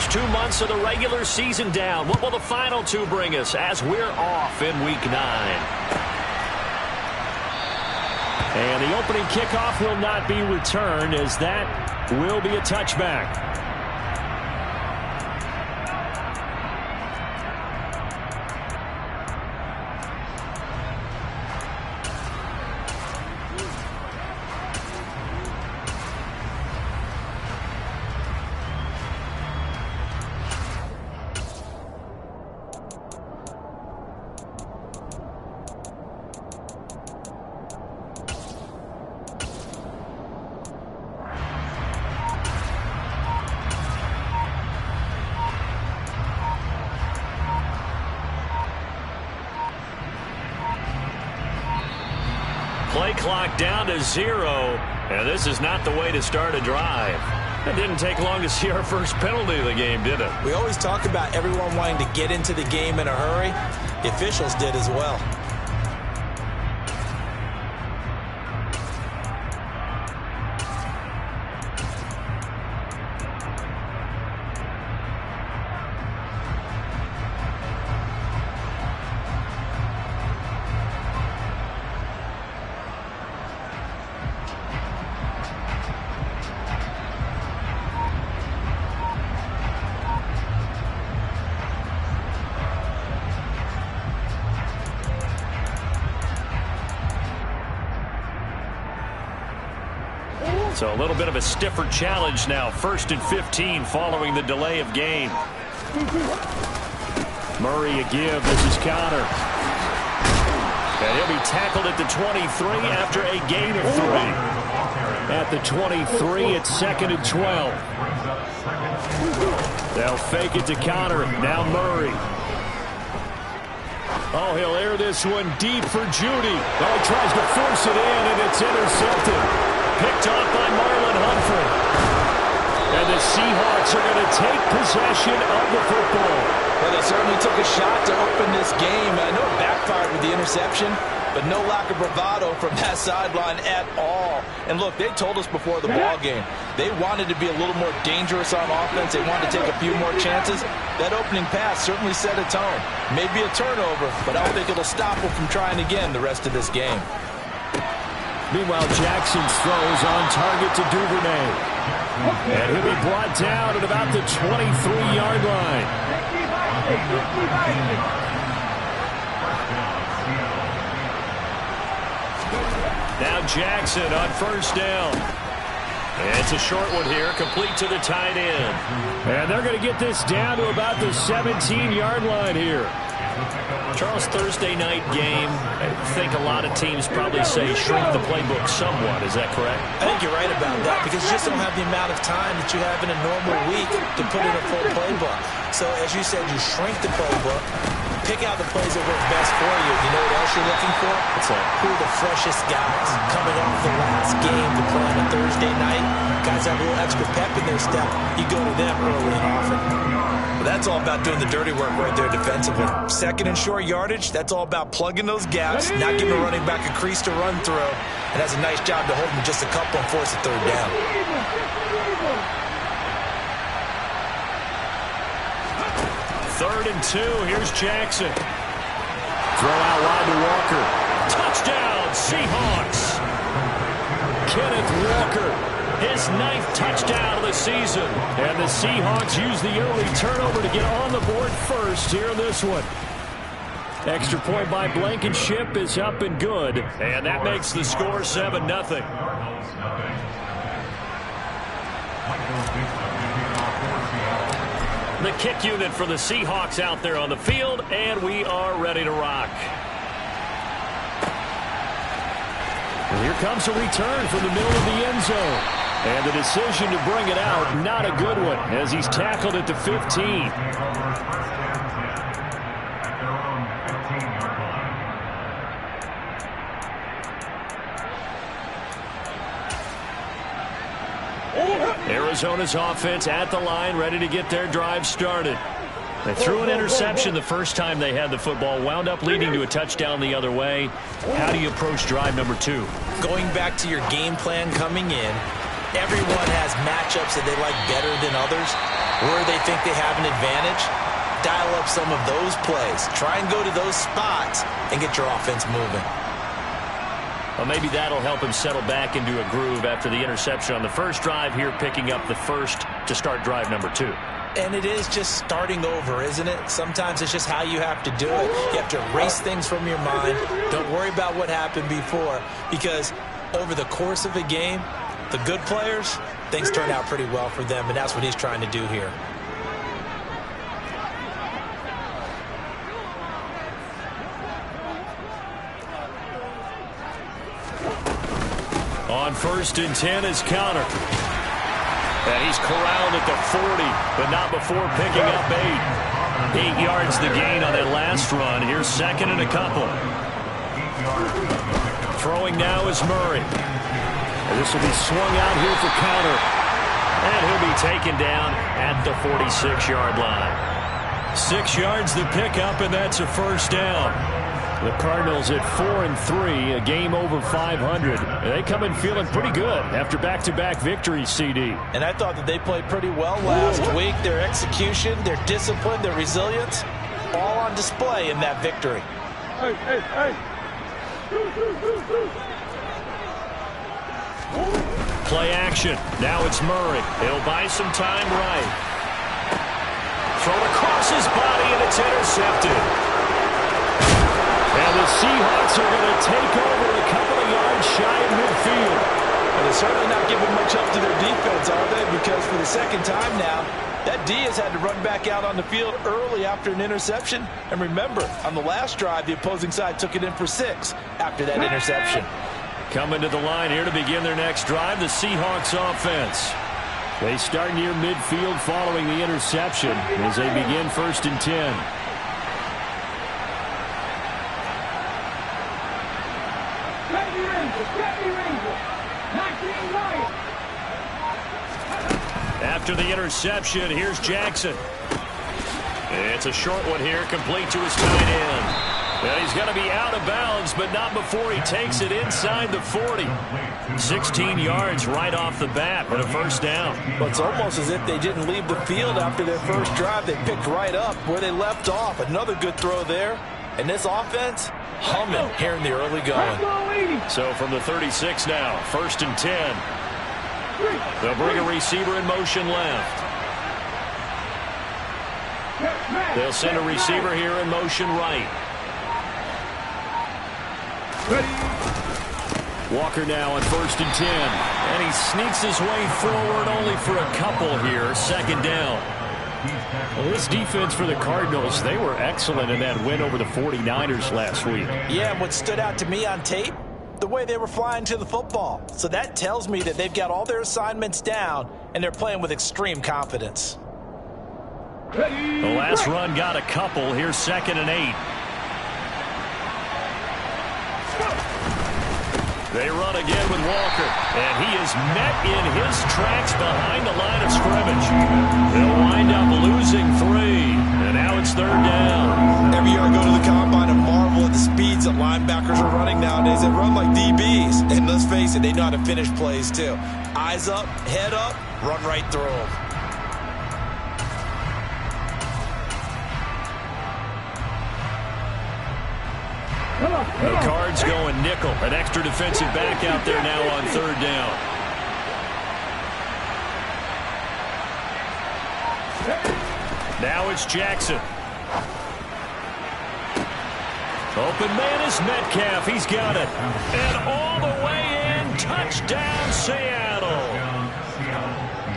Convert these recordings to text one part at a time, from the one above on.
first 2 months of the regular season down. What will the final two bring us as we're off in Week 9? And the opening kickoff will not be returned, as that will be a touchback. Play clock down to 0, and this is not the way to start a drive. It didn't take long to see our first penalty of the game, did it? We always talk about everyone wanting to get into the game in a hurry. The officials did as well. So a little bit of a stiffer challenge now. 1st and 15 following the delay of game. Murray a give. This is Conner. And he'll be tackled at the 23 after a gain of 3. At the 23, it's 2nd and 12. They'll fake it to Conner. Now Murray. Oh, he'll air this one deep for Judy. Oh, he tries to force it in, and it's intercepted. Picked off by Marlon Humphrey. And the Seahawks are going to take possession of the football. Well, they certainly took a shot to open this game. I know it backfired with the interception, but no lack of bravado from that sideline at all. And look, they told us before the ball game, they wanted to be a little more dangerous on offense. They wanted to take a few more chances. That opening pass certainly set a tone. Maybe a turnover, but I don't think it'll stop them from trying again the rest of this game. Meanwhile, Jackson's throws on target to Duvernay. And he'll be brought down at about the 23-yard line. Now Jackson on 1st down. And it's a short one here, complete to the tight end. And they're going to get this down to about the 17-yard line here. Charles, Thursday night game, I think a lot of teams probably say shrink the playbook somewhat. Is that correct? I think you're right about that, because you just don't have the amount of time that you have in a normal week to put in a full playbook. So, as you said, you shrink the playbook, pick out the plays that work best for you. You know what else you're looking for? What's that? Who are the freshest guys coming off the last game to play on a Thursday night? Guys have a little extra pep in their step. You go to them early and often. Well, that's all about doing the dirty work right there defensively. 2nd and short yardage, that's all about plugging those gaps, not giving a running back a crease to run through, and has a nice job to hold him just a couple and force a 3rd down. Third and 2. Here's Jackson. Throw out wide to Walker. Touchdown, Seahawks. Kenneth Walker, his 9th touchdown of the season. And the Seahawks use the early turnover to get on the board first here in this one. Extra point by Blankenship is up and good. And that makes the score 7-0. The kick unit for the Seahawks out there on the field, and we are ready to rock. And here comes a return from the middle of the end zone. And the decision to bring it out, not a good one, as he's tackled at the 15. Arizona's offense at the line, ready to get their drive started. They threw an interception the first time they had the football, wound up leading to a touchdown the other way. How do you approach drive number 2? Going back to your game plan coming in, Everyone has matchups that they like better than others, where they think they have an advantage. Dial up some of those plays. Try and go to those spots and get your offense moving. Well, maybe that'll help him settle back into a groove after the interception on the first drive here, picking up the first to start drive number 2. And it is just starting over, isn't it? Sometimes it's just how you have to do it. You have to erase things from your mind. Don't worry about what happened before, because over the course of a game, the good players, things turn out pretty well for them, and that's what he's trying to do here. On 1st and 10 is Conner. And he's corralled at the 40, but not before picking up 8. 8 yards the gain on that last run. Here's 2nd and a couple. Throwing now is Murray. And this will be swung out here for Conner. And he'll be taken down at the 46-yard line. 6 yards the pickup, and that's a first down. The Cardinals at 4-3, a game over 500. They come in feeling pretty good after back-to-back victories, CD. And I thought that they played pretty well last week. Their execution, their discipline, their resilience, all on display in that victory. Play action. Now it's Murray. He'll buy some time right. Thrown across his body, and it's intercepted. And the Seahawks are going to take over a couple of yards shy of midfield. And they're certainly not giving much up to their defense, are they? Because for the second time now, that D has had to run back out on the field early after an interception. And remember, on the last drive, the opposing side took it in for 6 after that interception. Coming to the line here to begin their next drive, the Seahawks offense. They start near midfield following the interception as they begin 1st and 10. After the interception, here's Jackson. It's a short one here, complete to his tight end. Well, he's going to be out of bounds, but not before he takes it inside the 40. 16 yards right off the bat, but a first down. Well, it's almost as if they didn't leave the field after their first drive. They picked right up where they left off. Another good throw there. And this offense, humming here in the early going. So from the 36 now, 1st and 10. They'll bring a receiver in motion left. They'll send a receiver here in motion right. Walker now on 1st and 10. And he sneaks his way forward only for a couple here. 2nd down. Well, this defense for the Cardinals, they were excellent in that win over the 49ers last week. Yeah, and what stood out to me on tape, the way they were flying to the football. So that tells me that they've got all their assignments down, and they're playing with extreme confidence. The last run got a couple. Here's 2nd and 8. They run again with Walker, and he is met in his tracks behind the line of scrimmage. They'll wind up losing 3, and now it's 3rd down. Every year I go to the combine and marvel at the speeds that linebackers are running nowadays. They run like DBs, and let's face it, they know how to finish plays too. Eyes up, head up, run right through them. The Cards going nickel. An extra defensive back out there now on 3rd down. Now it's Jackson. Open man is Metcalf. He's got it. And all the way in. Touchdown, Seattle.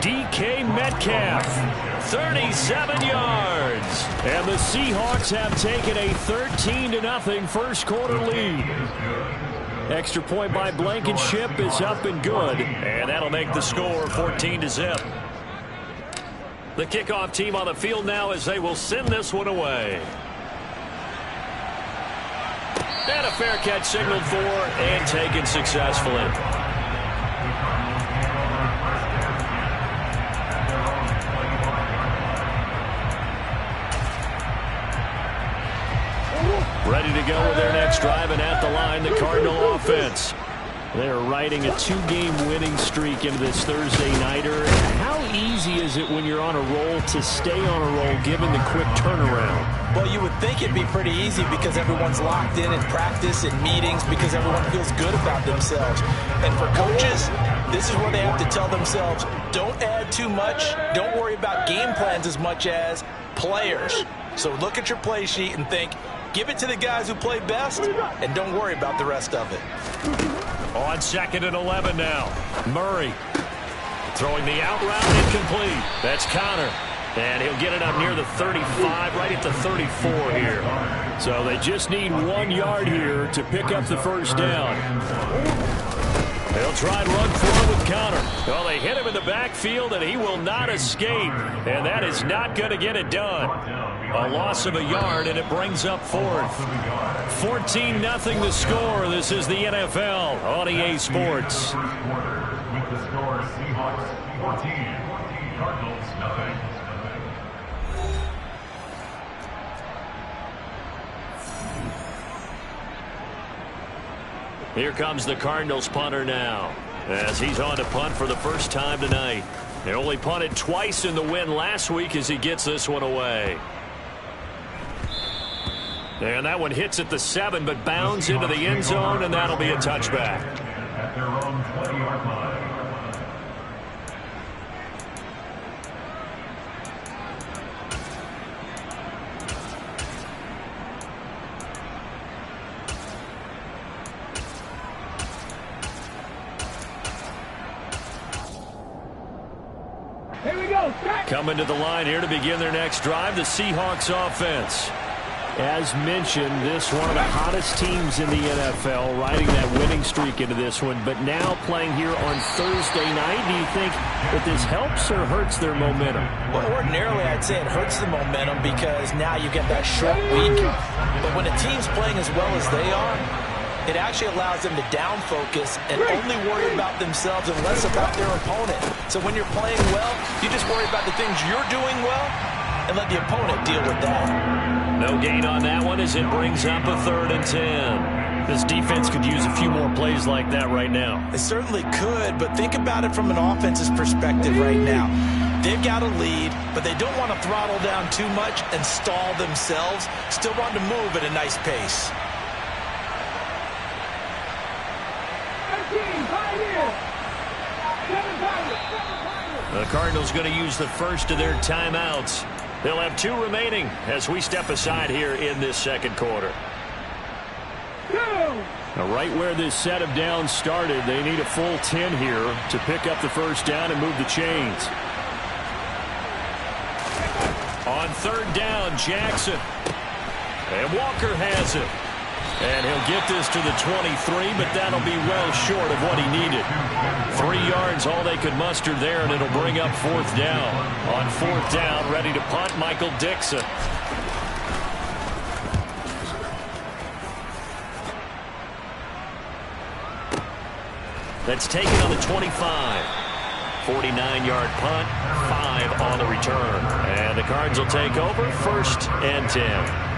DK Metcalf. 37 yards. And the Seahawks have taken a 13-0 first quarter lead. Extra point by Blankenship is up and good. And that'll make the score 14-0. The kickoff team on the field now as they will send this one away. And a fair catch signaled for and taken successfully. Ready to go with their next drive, and at the line, the Cardinal offense. They're riding a 2-game winning streak into this Thursday nighter. How easy is it when you're on a roll to stay on a roll given the quick turnaround? Well, you would think it'd be pretty easy because everyone's locked in practice and meetings because everyone feels good about themselves. And for coaches, this is where they have to tell themselves, don't add too much. Don't worry about game plans as much as players. So look at your play sheet and think, give it to the guys who play best and don't worry about the rest of it. On 2nd and 11 now. Murray throwing the out route incomplete. That's Connor. And he'll get it up near the 35, right at the 34 here. So they just need 1 yard here to pick up the first down. They'll try and run for it with Connor. Well, they hit him in the backfield, and he will not escape. And that is not going to get it done. A loss of a yard, and it brings up 4th. 14-0 the score. This is the NFL on EA Sports. With the score, Seahawks 14, Cardinals nothing. Here comes the Cardinals punter now, as he's on to punt for the first time tonight. They only punted twice in the win last week as he gets this one away. And that one hits at the 7, but bounds into the end zone, and that'll be a touchback. At their own 20-yard line. Coming to the line here to begin their next drive, the Seahawks offense. As mentioned, this one of the hottest teams in the NFL, riding that winning streak into this one, but now playing here on Thursday night. Do you think that this helps or hurts their momentum? Well, ordinarily, I'd say it hurts the momentum because now you get that short week. But when a team's playing as well as they are, it actually allows them to down focus and only worry about themselves and less about their opponent. So when you're playing well, you just worry about the things you're doing well and let the opponent deal with that. No gain on that one as it brings up a 3rd and 10. This defense could use a few more plays like that right now. It certainly could, but think about it from an offense's perspective right now. They've got a lead, but they don't want to throttle down too much and stall themselves. Still want to move at a nice pace. The Cardinals going to use the first of their timeouts. They'll have 2 remaining as we step aside here in this second quarter. Now, right where this set of downs started, they need a full 10 here to pick up the first down and move the chains. On 3rd down, Jackson. And Walker has it. And he'll get this to the 23, but that'll be well short of what he needed. 3 yards, all they could muster there, and it'll bring up 4th down. On 4th down, ready to punt, Michael Dixon. That's taken on the 25. 49-yard punt, 5 on the return. And the Cards will take over, 1st and 10.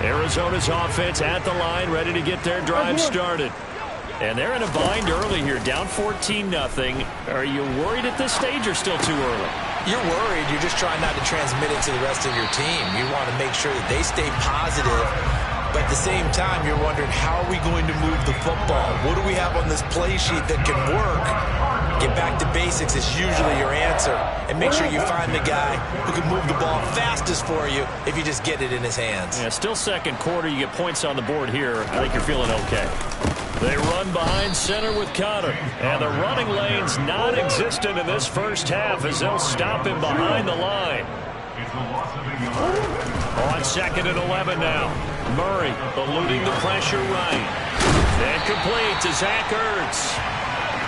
Arizona's offense at the line, ready to get their drive started. And they're in a bind early here, down 14-0. Are you worried at this stage or still too early? You're worried. You're just trying not to transmit it to the rest of your team. You want to make sure that they stay positive. But at the same time, you're wondering, how are we going to move the football? What do we have on this play sheet that can work? Get back to basics is usually your answer. And make sure you find the guy who can move the ball fastest for you if you just get it in his hands. Yeah, still second quarter. You get points on the board here. I think you're feeling okay. They run behind center with Connor. And the running lane's non-existent in this first half as they'll stop him behind the line. On 2nd and 11 now. Murray eluding the pressure right. And complete to Zach Ertz.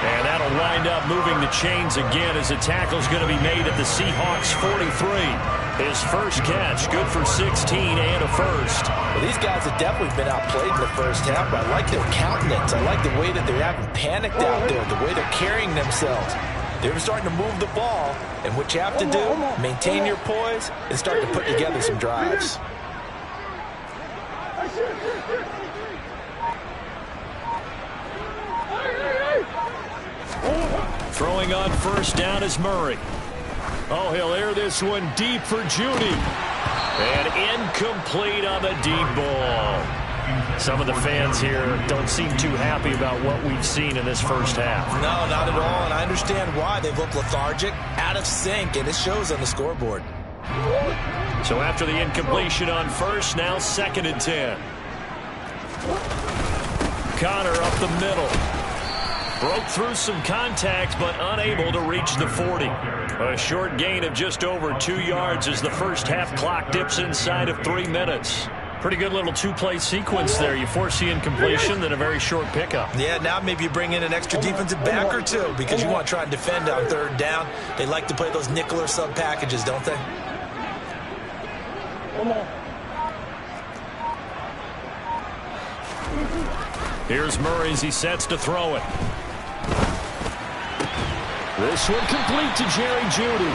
And that'll wind up moving the chains again as the tackle's going to be made at the Seahawks 43. His first catch, good for 16 and a first. Well, these guys have definitely been outplayed in the first half, but I like their countenance. I like the way that they're having panicked out there, the way they're carrying repeating themselves. They're starting to move the ball, and what you have to do, maintain your poise and start to put together some drives. Throwing on first down is Murray. Oh, he'll air this one deep for Judy. And incomplete on the deep ball. Some of the fans here don't seem too happy about what we've seen in this first half. No, not at all, and I understand why. They look lethargic, out of sync, and it shows on the scoreboard. So after the incompletion on first, now 2nd and 10. Connor up the middle. Broke through some contact, but unable to reach the 40. A short gain of just over 2 yards as the first half clock dips inside of 3 minutes. Pretty good little two-play sequence there. You force the incompletion, then a very short pickup. Yeah, now maybe you bring in an extra defensive back or two because you want to try and defend on 3rd down. They like to play those nickel or sub packages, don't they? Here's Murray as he sets to throw it. This one complete to Jerry Jeudy.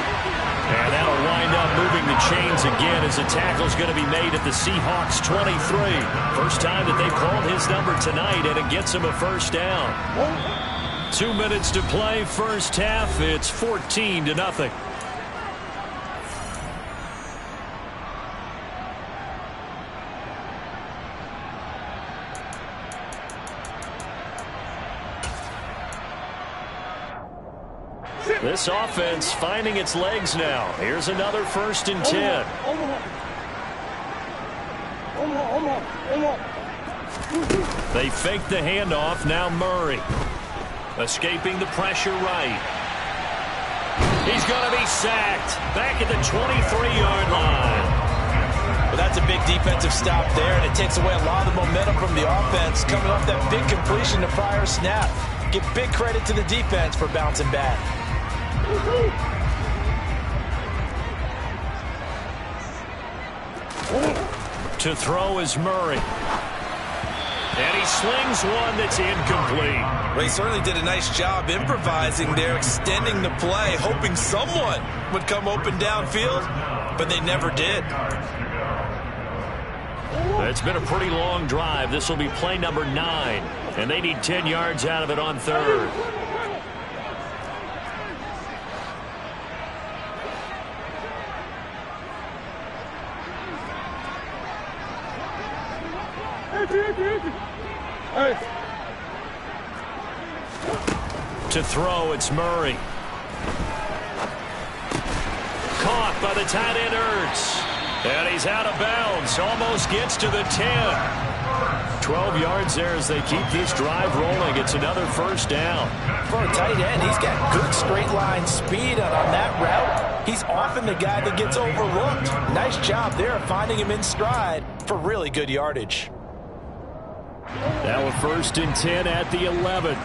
And that'll wind up moving the chains again as the tackle's going to be made at the Seahawks 23. First time that they've called his number tonight, and it gets him a first down. 2 minutes to play, first half. It's 14-0. This offense finding its legs now. Here's another 1st and 10. They fake the handoff. Now Murray. Escaping the pressure right. He's going to be sacked. Back at the 23-yard line. Well, that's a big defensive stop there, and it takes away a lot of the momentum from the offense coming off that big completion the prior snap. Give big credit to the defense for bouncing back. To throw is Murray. And he slings one that's incomplete. Well, he certainly did a nice job improvising there, extending the play, hoping someone would come open downfield, but they never did. It's been a pretty long drive. This will be play number 9, and they need 10 yards out of it on 3rd. To throw, it's Murray. Caught by the tight end, Ertz. And he's out of bounds. Almost gets to the 10. 12 yards there as they keep this drive rolling. It's another first down. For a tight end, he's got good straight line speed, and on that route, he's often the guy that gets overlooked. Nice job there of finding him in stride for really good yardage. Now a 1st and 10 at the 11.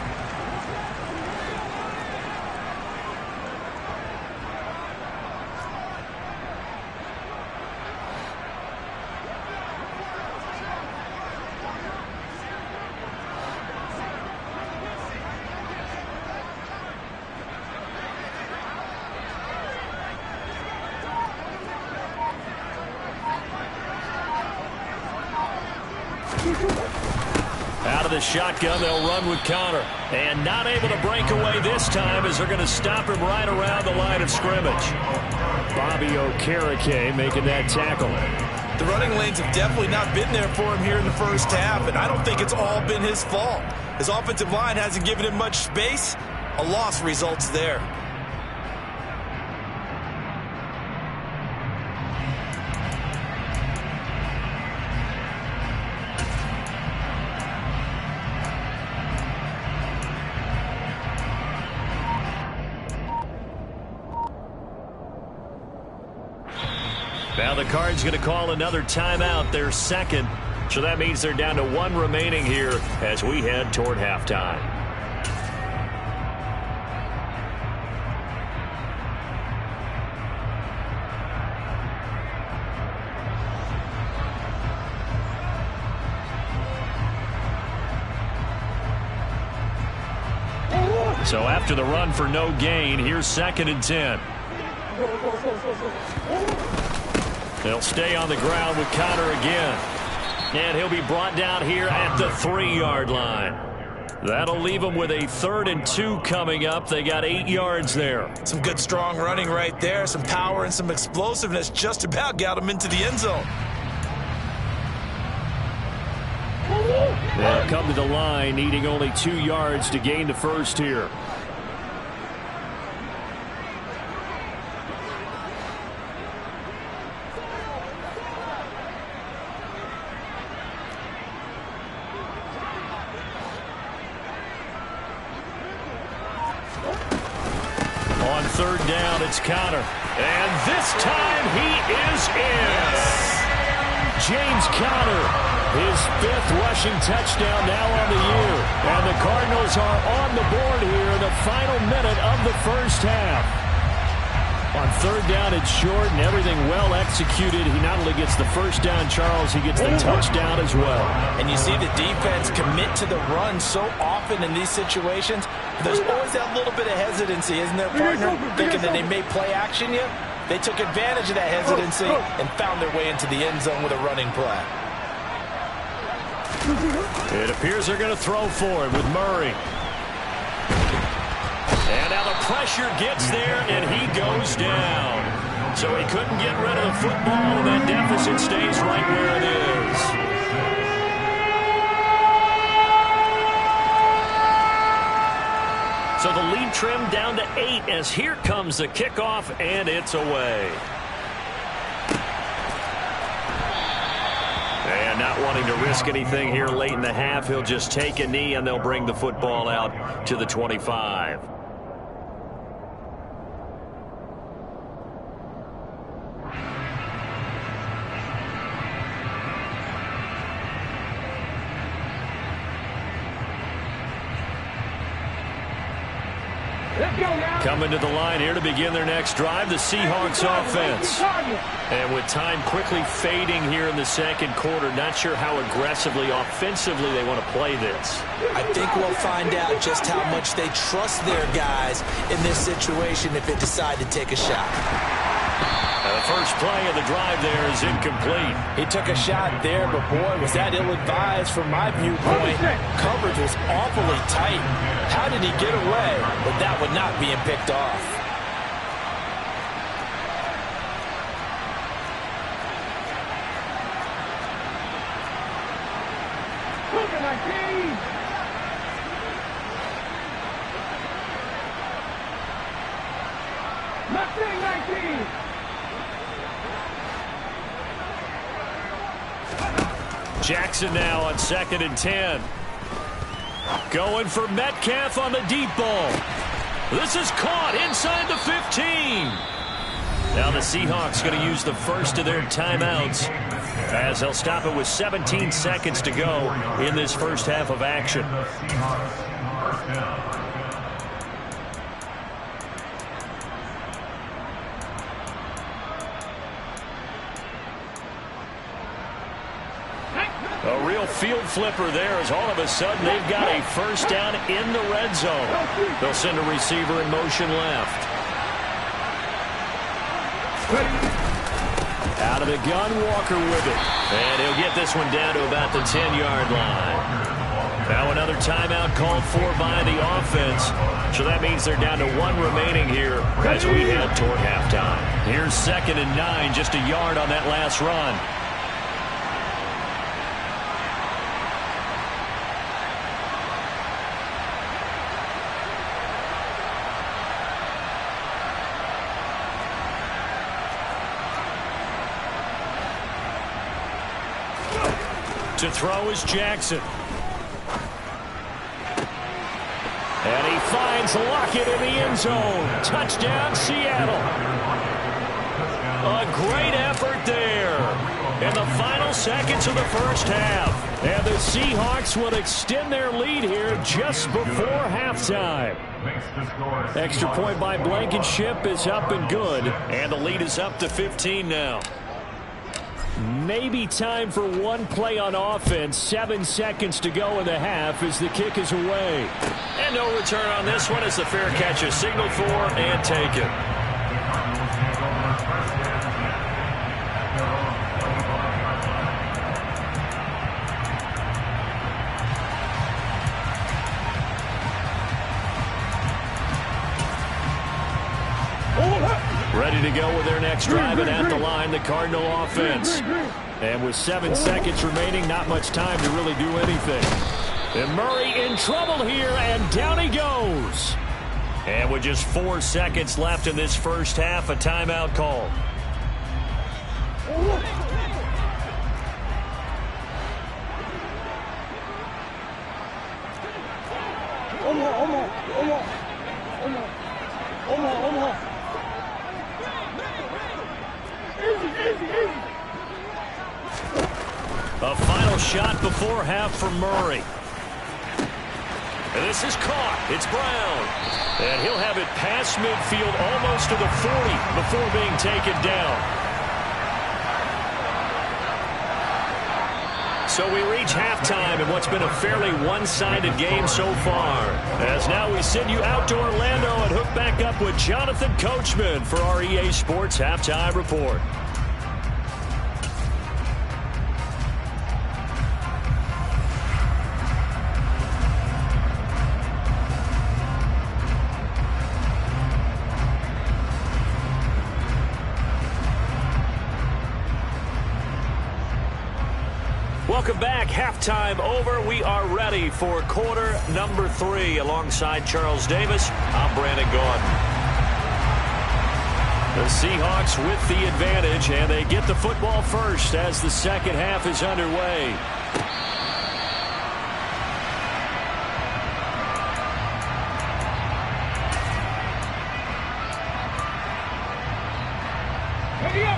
Out of the shotgun, they'll run with Connor. And not able to break away this time as they're going to stop him right around the line of scrimmage. Bobby Okereke making that tackle. The running lanes have definitely not been there for him here in the first half, and I don't think it's all been his fault. His offensive line hasn't given him much space. A loss results there. Now the Cards going to call another timeout, their 2nd. So that means they're down to 1 remaining here as we head toward halftime. So after the run for no gain, here's 2nd and 10. They'll stay on the ground with Conner again. And he'll be brought down here at the 3-yard line. That'll leave them with a 3rd and 2 coming up. They got 8 yards there. Some good strong running right there. Some power and some explosiveness just about got them into the end zone. They'll come to the line needing only 2 yards to gain the first here. On 3rd down, it's Conner. And this time he is in. James Conner, his 5th rushing touchdown now on the year. And the Cardinals are on the board here in the final minute of the first half. On 3rd down, it's short and everything well executed. He not only gets the first down, Charles, he gets the touchdown as well. And you see the defense commit to the run so often in these situations. There's always that little bit of hesitancy, isn't there, partner? Thinking that they may play action you. They took advantage of that hesitancy and found their way into the end zone with a running play. It appears they're going to throw for it with Murray. And now the pressure gets there, and he goes down. So he couldn't get rid of the football, and that deficit stays right where it is. So the lead trimmed down to 8 as here comes the kickoff, and it's away. And not wanting to risk anything here late in the half, he'll just take a knee, and they'll bring the football out to the 25. Coming to the line here to begin their next drive, the Seahawks offense. And with time quickly fading here in the 2nd quarter, not sure how aggressively, offensively they want to play this. I think we'll find out just how much they trust their guys in this situation if they decide to take a shot. The first play of the drive there is incomplete. He took a shot there, but boy, was that ill-advised from my viewpoint. Coverage was awfully tight. How did he get away with that one not being picked off? Jackson now on 2nd and 10. Going for Metcalf on the deep ball. This is caught inside the 15. Now the Seahawks going to use the first of their timeouts as they'll stop it with 17 seconds to go in this first half of action. A real field flipper there as all of a sudden they've got a first down in the red zone. They'll send a receiver in motion left. Out of the gun, Walker with it. And he'll get this one down to about the 10-yard line. Now another timeout called for by the offense. So that means they're down to 1 remaining here as we head toward halftime. Here's 2nd and 9, just a yard on that last run. To throw is Jackson. And he finds Lockett in the end zone. Touchdown, Seattle. A great effort there in the final seconds of the first half. And the Seahawks will extend their lead here just before halftime. Extra point by Blankenship is up and good. And the lead is up to 15 now. Maybe time for one play on offense. 7 seconds to go in the half as the kick is away. And no return on this one as the fair catch is signaled for and taken. Ready to go with their next drive, and at the line, the Cardinal offense. And with 7 seconds remaining, not much time to really do anything. And Murray in trouble here, and down he goes. And with just 4 seconds left in this first half, a timeout call. A final shot before half for Murray. And this is caught. It's Brown. And he'll have it past midfield almost to the 40 before being taken down. So we reach halftime in what's been a fairly one-sided game so far. As now we send you out to Orlando and hook back up with Jonathan Coachman for our EA Sports Halftime Report. Welcome back. Halftime over. We are ready for quarter number 3. Alongside Charles Davis, I'm Brandon Gaudin. The Seahawks with the advantage, and they get the football first as the second half is underway.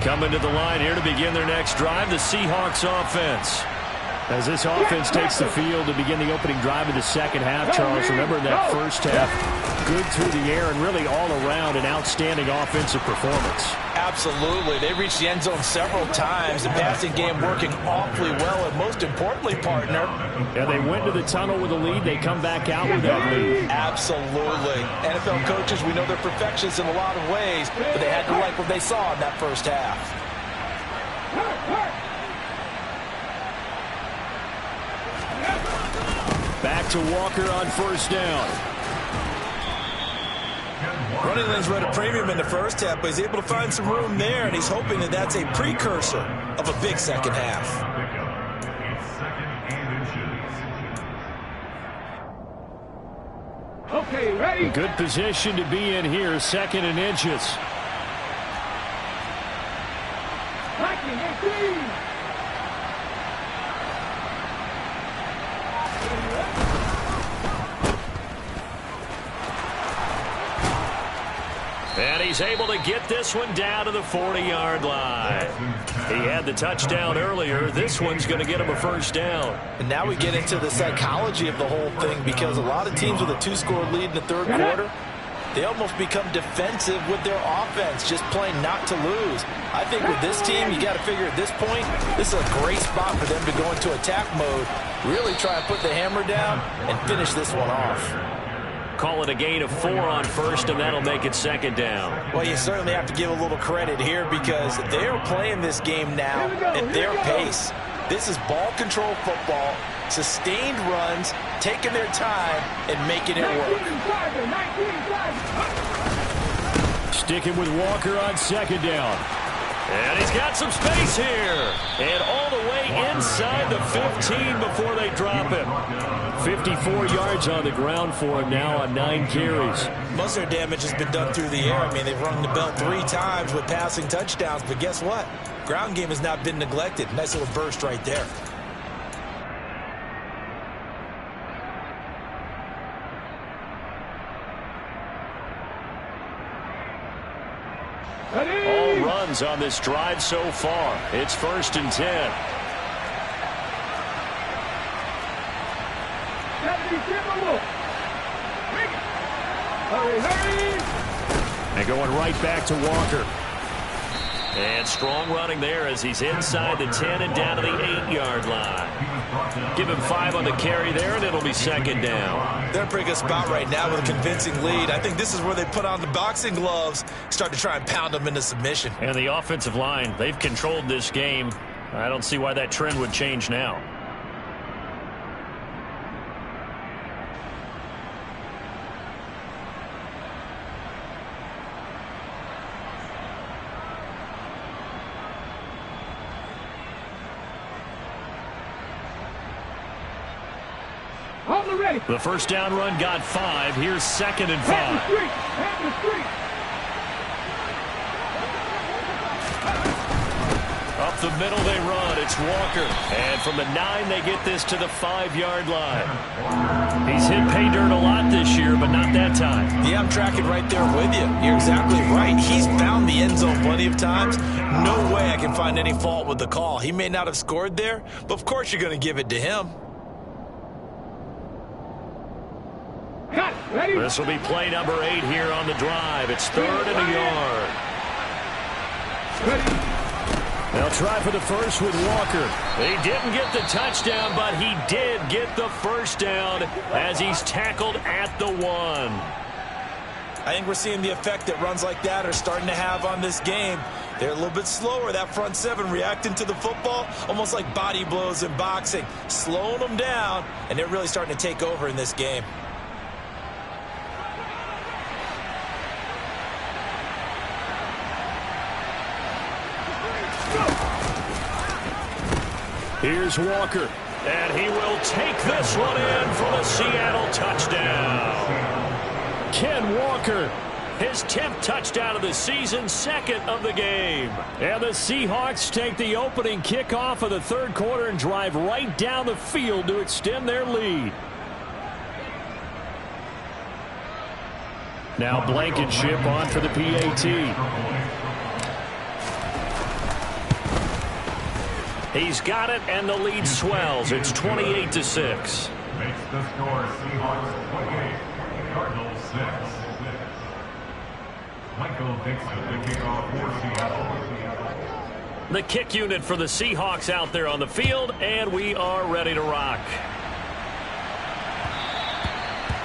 Coming to the line here to begin their next drive, the Seahawks offense. As this offense takes the field to begin the opening drive of the second half, Charles, remember in that first half, good through the air and really all around an outstanding offensive performance. Absolutely. They reached the end zone several times. The passing game working awfully well, and most importantly, partner. And they went to the tunnel with a lead. They come back out with that lead. Absolutely. NFL coaches, we know they're perfectionists in a lot of ways, but they had to like what they saw in that first half. Back to Walker on first down. Running lanes were at a premium in the first half, but he's able to find some room there, and he's hoping that that's a precursor of a big second half. Okay, ready? Good position to be in here, 2nd and inches. And he's able to get this one down to the 40-yard line. He had the touchdown earlier. This one's going to get him a first down. And now we get into the psychology of the whole thing, because a lot of teams with a 2-score lead in the third quarter, they almost become defensive with their offense, just playing not to lose. I think with this team, you got to figure at this point, this is a great spot for them to go into attack mode, really try and put the hammer down and finish this one off. Call it a gain of 4 on first, and that'll make it second down. Well, you certainly have to give a little credit here, because they're playing this game now at their pace. This is ball control football, sustained runs, taking their time, and making it work. Sticking with Walker on second down. And he's got some space here. And all the way inside the 15 before they drop him. 54 yards on the ground for him now on 9 carries. Most of their damage has been done through the air. I mean, they've rung the bell 3 times with passing touchdowns, but guess what? Ground game has not been neglected. Nice little burst right there. All runs on this drive so far. It's 1st and 10. And going right back to Walker. And strong running there as he's inside the 10 and down to the 8-yard line. Give him 5 on the carry there, and it'll be second down. They're in a pretty good spot right now with a convincing lead. I think this is where they put on the boxing gloves, start to try and pound them into submission. And the offensive line, they've controlled this game. I don't see why that trend would change now. The first down run got 5. Here's 2nd and 5. Up the middle they run. It's Walker. And from the 9, they get this to the 5-yard line. He's hit pay dirt a lot this year, but not that time. Yeah, I'm tracking right there with you. You're exactly right. He's found the end zone plenty of times. No way I can find any fault with the call. He may not have scored there, but of course you're going to give it to him. This will be play number 8 here on the drive. It's 3rd and a yard. They'll try for the first with Walker. He didn't get the touchdown, but he did get the first down as he's tackled at the 1. I think we're seeing the effect that runs like that are starting to have on this game. They're a little bit slower, that front 7 reacting to the football, almost like body blows in boxing, slowing them down, and they're really starting to take over in this game. Here's Walker, and he will take this one in for the Seattle touchdown. Ken Walker, his 10th touchdown of the season, 2nd of the game. And the Seahawks take the opening kickoff of the 3rd quarter and drive right down the field to extend their lead. Now Blankenship on for the PAT. He's got it, and the lead swells. It's 28-6. Makes the score Seahawks 28, Cardinals 6. Michael Dixon, the kickoff for Seattle. The kick unit for the Seahawks out there on the field, and we are ready to rock.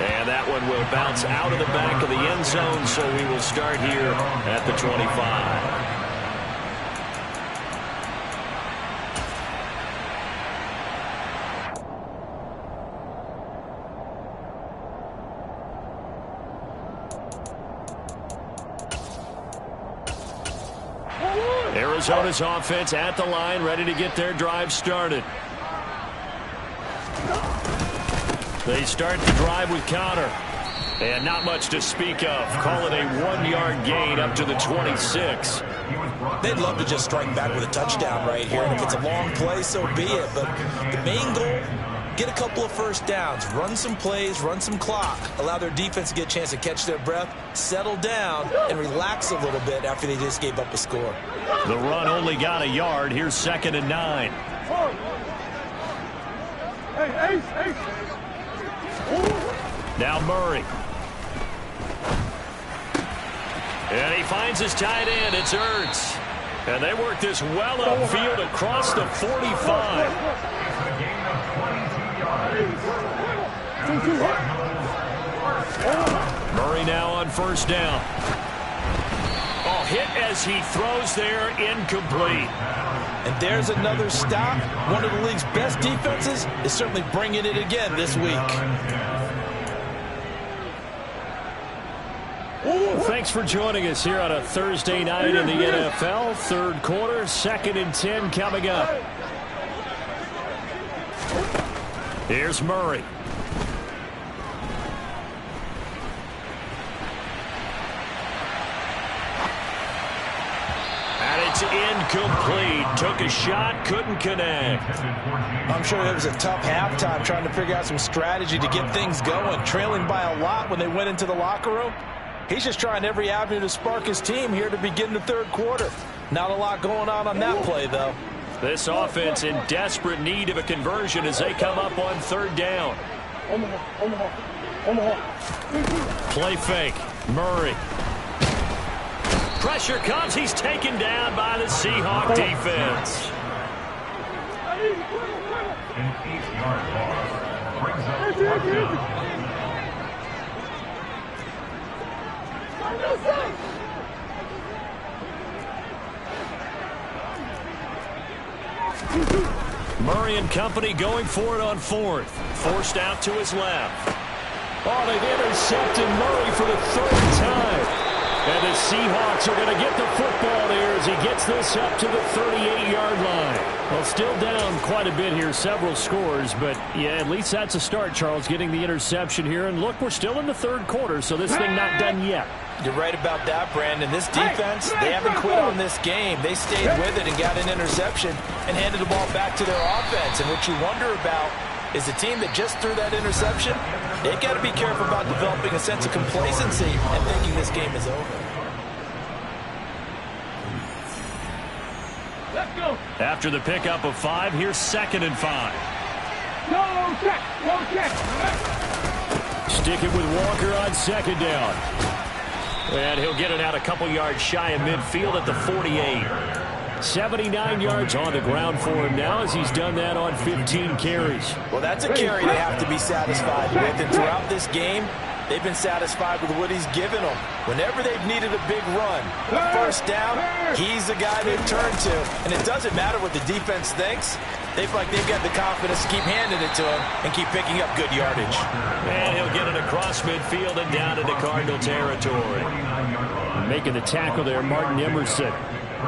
And that one will bounce out of the back of the end zone, so we will start here at the 25. Arizona's offense at the line, ready to get their drive started. They start the drive with Conner. And not much to speak of. Call it a 1-yard gain up to the 26. They'd love to just strike back with a touchdown right here. And if it's a long play, so be it. But the main goal, get a couple of first downs, run some plays, run some clock, allow their defense to get a chance to catch their breath, settle down, and relax a little bit after they just gave up a score. The run only got a yard. Here's 2nd and 9. Now Murray. And he finds his tight end. It's Ertz. And they work this well upfield across the 45. Murray now on first down. Oh, hit as he throws there, incomplete. And there's another stop. One of the league's best defenses is certainly bringing it again this week. Thanks for joining us here on a Thursday night in the NFL. 3rd quarter, 2nd and 10 coming up. Here's Murray. And it's incomplete. Took a shot, couldn't connect. I'm sure it was a tough halftime trying to figure out some strategy to get things going. Trailing by a lot when they went into the locker room. He's just trying every avenue to spark his team here to begin the 3rd quarter. Not a lot going on that play, though. This offense in desperate need of a conversion as they come up on 3rd down. Play fake. Murray. Pressure comes. He's taken down by the Seahawk defense. An 8-yard loss brings up fourth down. Murray and company going for it on fourth. Forced out to his left. Oh, they've intercepted Murray for the third time. And the Seahawks are going to get the football here as he gets this up to the 38-yard line. Well, still down quite a bit here, several scores. But, yeah, at least that's a start, Charles, getting the interception here. And, look, we're still in the third quarter, so this thing not done yet. You're right about that, Brandon. This defense, they haven't quit on this game. They stayed with it and got an interception and handed the ball back to their offense. And what you wonder about is the team that just threw that interception, they've got to be careful about developing a sense of complacency and thinking this game is over. Let's go. After the pickup of 5, here's 2nd and 5. No check, no check. Stick it with Walker on 2nd down. And he'll get it out a couple yards shy of midfield at the 48. 79 yards on the ground for him now as he's done that on 15 carries. Well, that's a carry they have to be satisfied with. And throughout this game, they've been satisfied with what he's given them. Whenever they've needed a big run, a first down, he's the guy they've turned to. And it doesn't matter what the defense thinks. They feel like they've got the confidence to keep handing it to him and keep picking up good yardage. And he'll get it across midfield and down into Cardinal territory. Making the tackle there, Martin Emerson.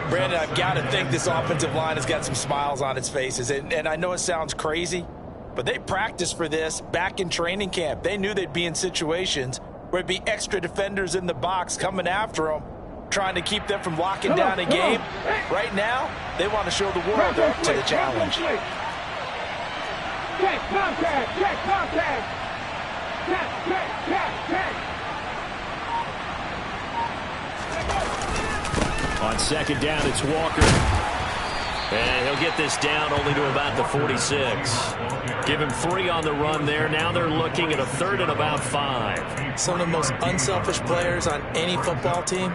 Brandon, I've got to think this offensive line has got some smiles on its faces. And I know it sounds crazy, but they practiced for this back in training camp. They knew they'd be in situations where it'd be extra defenders in the box coming after them, trying to keep them from locking down a game. Right now, they want to show the world they're up to the challenge. Check contact, check contact. Check. On 2nd down, it's Walker. And he'll get this down only to about the 46. Give him 3 on the run there. Now they're looking at a 3rd and about 5. Some of the most unselfish players on any football team,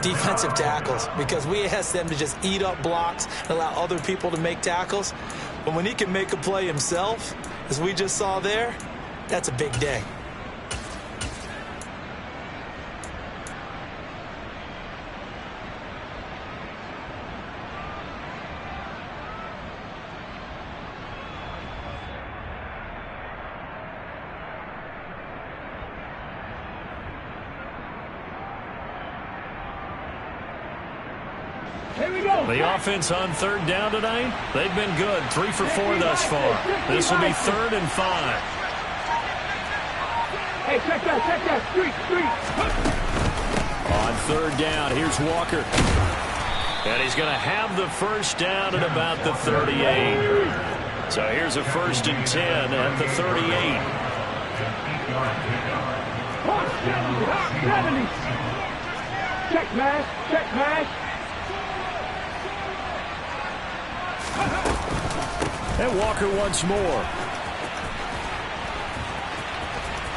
defensive tackles, because we ask them to just eat up blocks and allow other people to make tackles. But when he can make a play himself, as we just saw there, that's a big day. The offense on 3rd down tonight, they've been good. 3 for 4 thus far. This will be 3rd and 5. Hey, check that, street. On 3rd down, here's Walker. And he's going to have the first down at about the 38. So here's a 1st and 10 at the 38. 70. Check mash. And Walker once more.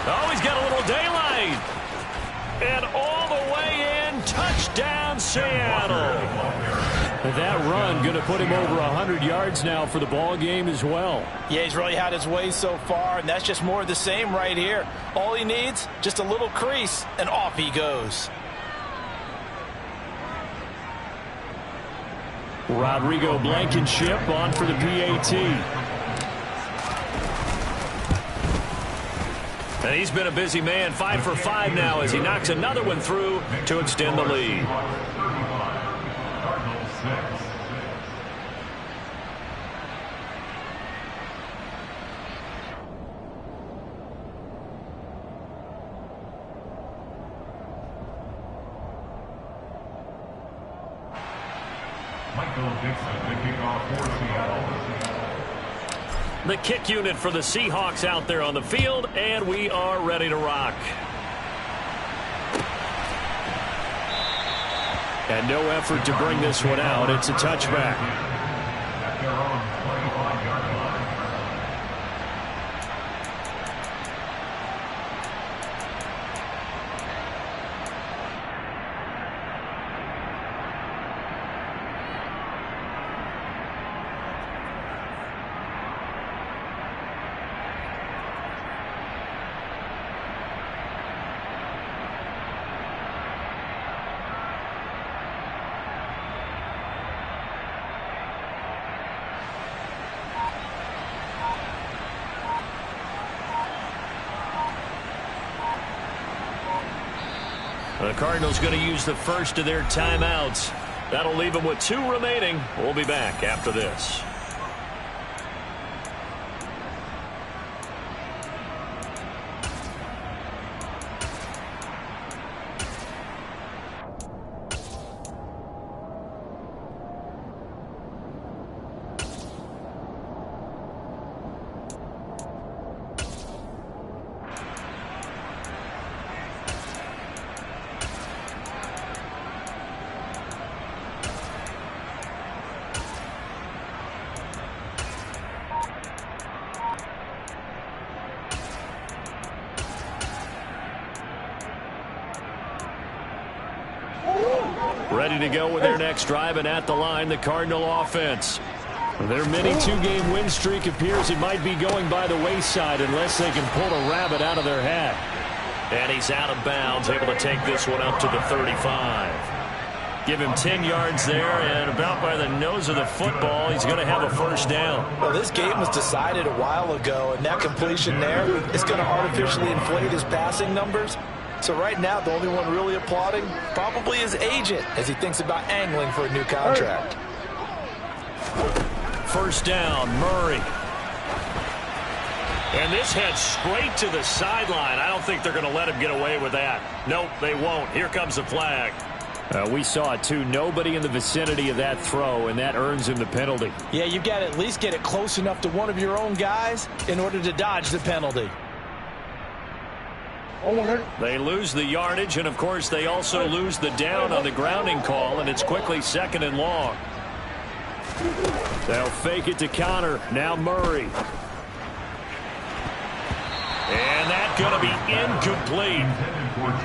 Oh, he's got a little daylight. And all the way in, touchdown Seattle. That run going to put him over 100 yards now for the ball game as well. Yeah, he's really had his way so far, and that's just more of the same right here. All he needs, just a little crease, and off he goes. Rodrigo Blankenship on for the PAT. And he's been a busy man, 5 for 5 now as he knocks another one through to extend the lead. Michael Dixon, the kickoff for Seattle. The kick unit for the Seahawks out there on the field, and we are ready to rock. And no effort to bring this one out. It's a touchback. At their own 25-yard line. The Cardinals going to use the first of their timeouts. That'll leave them with 2 remaining. We'll be back after this. Ready to go with their next drive, and at the line, the Cardinal offense. Their mini 2-game win streak appears it might be going by the wayside unless they can pull a rabbit out of their hat. And he's out of bounds, able to take this one up to the 35. Give him 10 yards there, and about by the nose of the football, he's going to have a first down. Well, this game was decided a while ago, and that completion there is going to artificially inflate his passing numbers. So right now, the only one really applauding probably his agent as he thinks about angling for a new contract. First down, Murray. And this heads straight to the sideline. I don't think they're going to let him get away with that. Nope, they won't. Here comes the flag. We saw it, too. Nobody in the vicinity of that throw, and that earns him the penalty. Yeah, you've got to at least get it close enough to one of your own guys in order to dodge the penalty. They lose the yardage, and, of course, they also lose the down on the grounding call, and it's quickly 2nd and long. They'll fake it to Connor. Now Murray. And that's going to be incomplete.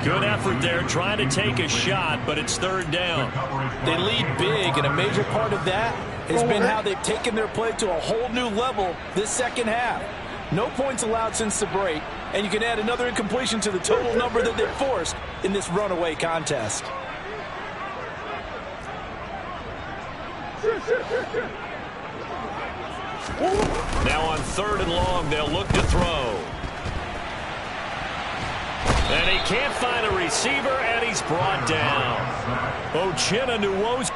Good effort there trying to take a shot, but it's 3rd down. They lead big, and a major part of that has been how they've taken their play to a whole new level this second half. No points allowed since the break, and you can add another incompletion to the total number that they've forced in this runaway contest. Now on 3rd and long, they'll look to throw. And he can't find a receiver, and he's brought down. Uchenna Nwosu.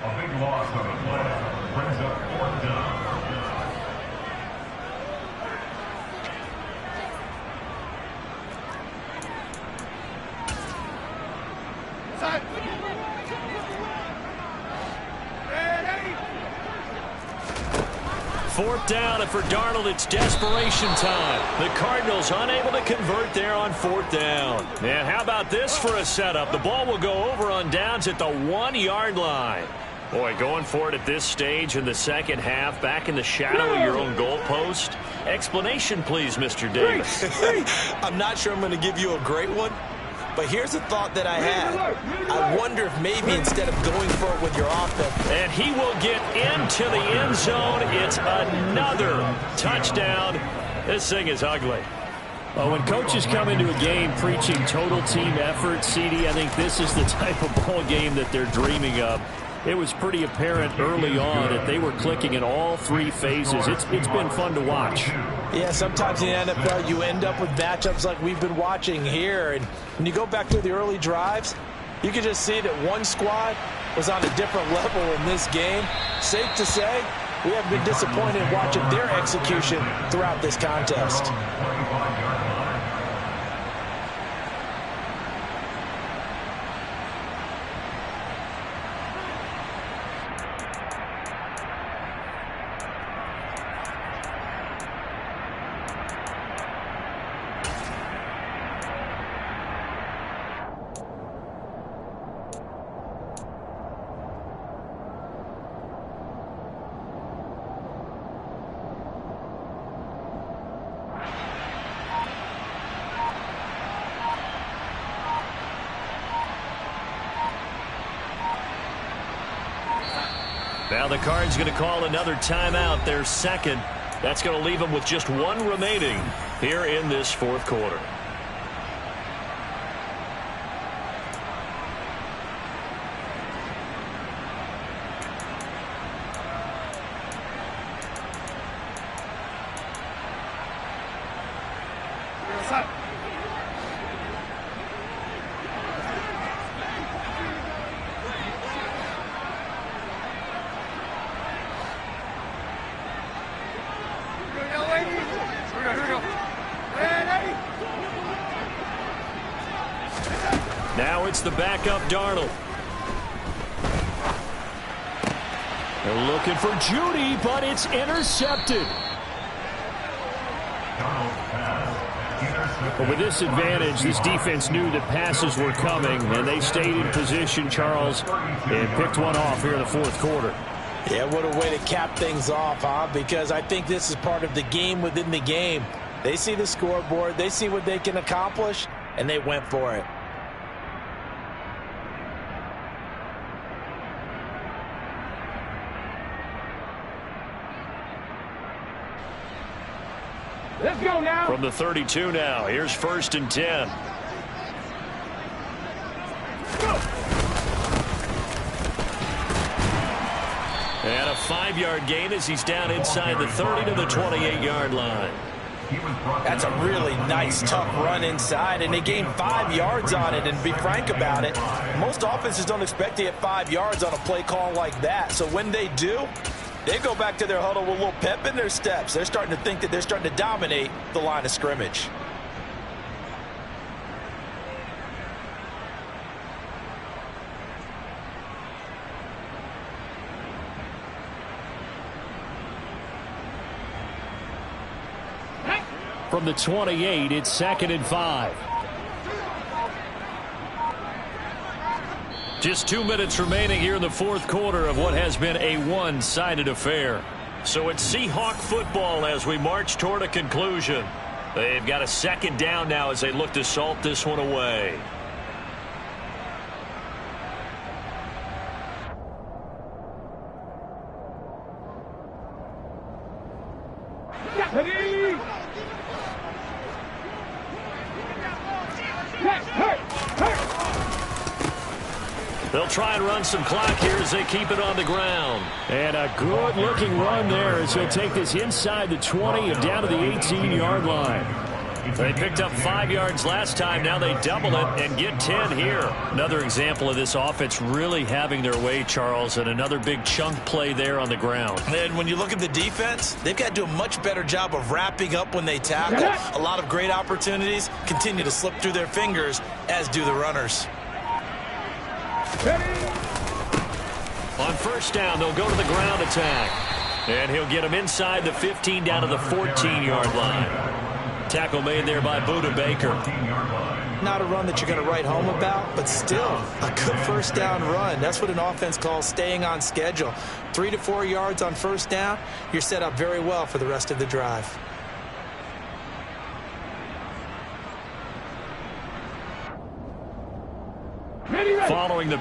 A big loss on the play brings up 4th down. Fourth down, and for Darnold, it's desperation time. The Cardinals unable to convert there on 4th down. And how about this for a setup? The ball will go over on downs at the 1-yard line. Boy, going for it at this stage in the second half, back in the shadow of your own goalpost. Explanation, please, Mr. Davis. I'm not sure I'm going to give you a great one, but here's a thought that I had. I wonder if maybe instead of going for it with your offense. And he will get into the end zone. It's another touchdown. This thing is ugly. Well, when coaches come into a game preaching total team effort, CD, I think this is the type of ball game that they're dreaming of. It was pretty apparent early on that they were clicking in all 3 phases. It's been fun to watch. Yeah, sometimes in the NFL you end up with matchups like we've been watching here. And when you go back to the early drives, you can just see that one squad was on a different level in this game. Safe to say, we have been disappointed watching their execution throughout this contest. Now the Cards going to call another timeout, their second. That's going to leave them with just 1 remaining. here in this fourth quarter. Now it's the backup Darnold. They're looking for Judy, but it's intercepted. But with this advantage, this defense knew that passes were coming, and they stayed in position, Charles, and picked one off here in the fourth quarter. Yeah, what a way to cap things off, huh? Because I think this is part of the game within the game. They see the scoreboard, they see what they can accomplish, and they went for it. Let's go now. From the 32 now, here's 1st and 10. And a 5-yard gain as he's down inside the 30 to the 28-yard line. That's a really nice, tough run inside, and they gained 5 yards on it. And to be frank about it, most offenses don't expect to get 5 yards on a play call like that. So when they do, they go back to their huddle with a little pep in their steps. They're starting to think that they're starting to dominate the line of scrimmage. From the 28, it's 2nd and 5. Just 2 minutes remaining here in the fourth quarter of what has been a one-sided affair. So it's Seahawk football as we march toward a conclusion. They've got a 2nd down now as they look to salt this one away. They'll try and run some clock here as they keep it on the ground. And a good-looking run there as he'll take this inside the 20 and down to the 18-yard line. They picked up 5 yards last time. Now they double it and get 10 here. Another example of this offense really having their way, Charles, and another big chunk play there on the ground. And when you look at the defense, they've got to do a much better job of wrapping up when they tackle. A lot of great opportunities continue to slip through their fingers, as do the runners. On 1st down, they'll go to the ground attack. And he'll get him inside the 15 down to the 14-yard line. Tackle made there by Budda Baker. Not a run that you're going to write home about, but still a good 1st down run. That's what an offense calls staying on schedule. 3 to 4 yards on 1st down, you're set up very well for the rest of the drive. Following the